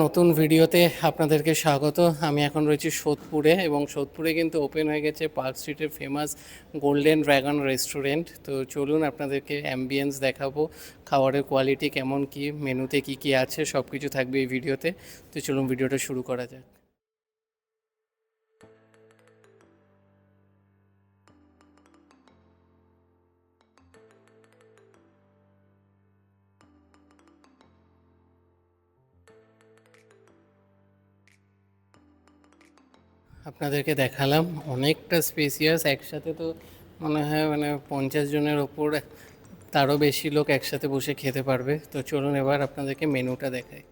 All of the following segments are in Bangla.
নতুন ভিডিওতে আপনাদেরকে স্বাগত। আমি এখন রয়েছি সোদপুরে এবং সোদপুরে কিন্তু ওপেন হয়ে গেছে পার্ক স্ট্রিটের ফেমাস গোল্ডেন ড্রাগন রেস্টুরেন্ট। তো চলুন আপনাদেরকে অ্যাম্বিয়েন্স দেখাবো, খাবারের কোয়ালিটি কেমন, কি মেনুতে কি কি আছে সব কিছু থাকবে এই ভিডিওতে। তো চলুন ভিডিওটা শুরু করা যাক। আপনাদেরকে দেখালাম অনেকটা স্পেসিয়াস, একসাথে তো মনে হয় 50 জনের ওপর, তারও বেশি লোক একসাথে বসে খেতে পারবে। তো চলুন এবার আপনাদেরকে মেনুটা দেখাই।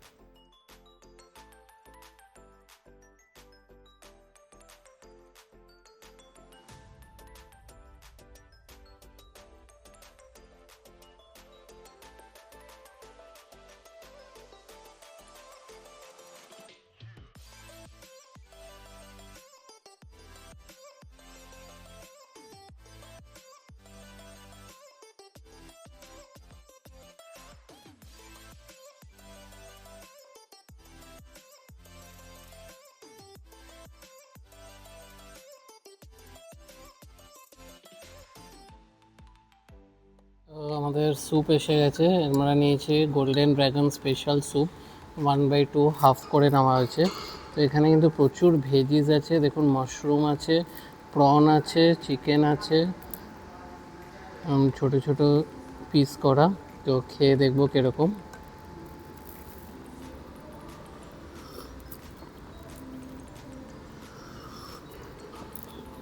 তো আমাদের স্যুপ এসে গেছে। আমরা নিয়েছি golden dragon special soup, 1/2 half করে নেওয়া হয়েছে। তো এখানে কিন্তু প্রচুর ভেজিস আছে, দেখুন মাশরুম আছে, প্রন আছে, চিকেন আছে, ছোট ছোট পিস করা। তো খেয়ে দেখবো কীরকম।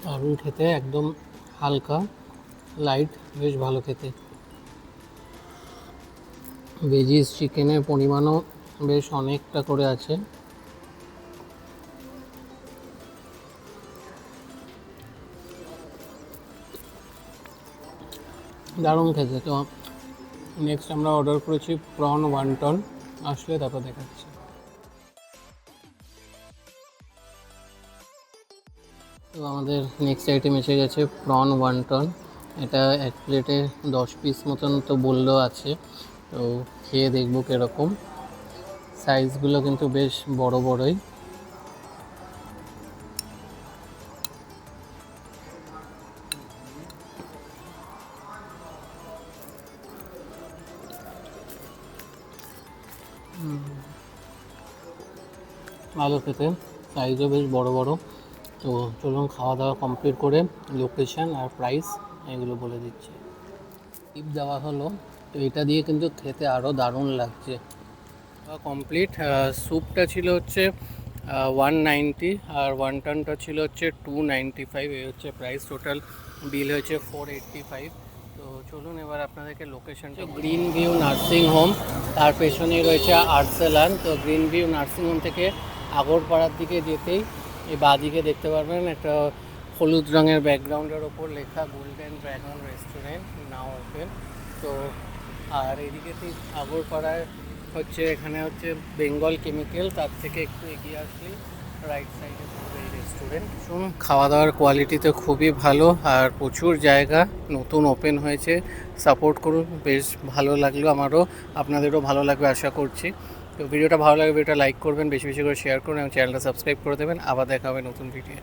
দারুণ খেতে, একদম হালকা লাইট, বেশ ভালো খেতে। ভেজিস চিকেনের পরিমাণও বেশ অনেকটা করে আছে। দারুণ খেতে। তো নেক্সট আমরা অর্ডার করেছি প্রন ওয়ান্টন, আসলে তারপর দেখাচ্ছি। তো আমাদের নেক্সট আইটেম এসে গেছে প্রন ওয়ান্টন। এটা এক প্লেটে 10 পিস মতন তো বললেও আছে। তো খেয়ে দেখবো কীরকম। সাইজগুলো কিন্তু বেশ বড় বড়ই। ভালো খেতে, সাইজও বেশ বড় বড়। তো চলুন খাওয়া দাওয়া কমপ্লিট করে লোকেশন আর প্রাইস এগুলো বলে দিচ্ছি। টিপ দেওয়া হলো, তো এটা দিয়ে কিন্তু খেতে আরও দারুণ লাগছে। কমপ্লিট। স্যুপটা ছিল হচ্ছে 190 আর ওয়ান্টনটা ছিল হচ্ছে 295। এই হচ্ছে প্রাইস, টোটাল বিল হয়েছে 485। তো চলুন এবার আপনাদেরকে লোকেশনটা। গ্রিন ভিউ নার্সিং হোম, তার পেছনেই রয়েছে আর্সেলান। তো গ্রিন ভিউ নার্সিং হোম থেকে আগরপাড়ার দিকে যেতেই এই বাঁদিকে দেখতে পারবেন একটা হলুদ রঙের ব্যাকগ্রাউন্ডের ওপর লেখা গোল্ডেন ড্রাগন রেস্টুরেন্ট নাও ওপেন। তো আর এদিকে ঠিক আগরপাড়ায় হচ্ছে, এখানে হচ্ছে বেঙ্গল কেমিক্যাল, তার থেকে একটু এগিয়ে আসলে রাইট সাইডে পড়বে এই রেস্টুরেন্ট। শুনুন, খাওয়া দাওয়ার কোয়ালিটি তো খুবই ভালো আর প্রচুর জায়গা, নতুন ওপেন হয়েছে। সাপোর্ট করুন, বেশ ভালো লাগলো আমারও, আপনাদেরও ভালো লাগবে আশা করছি। তো ভিডিওটা ভালো লাগবে, ভিডিওটা লাইক করবেন, বেশি বেশি করে শেয়ার করুন এবং চ্যানেলটা সাবস্ক্রাইব করে দেবেন। আবার দেখা হবে নতুন ভিডিও।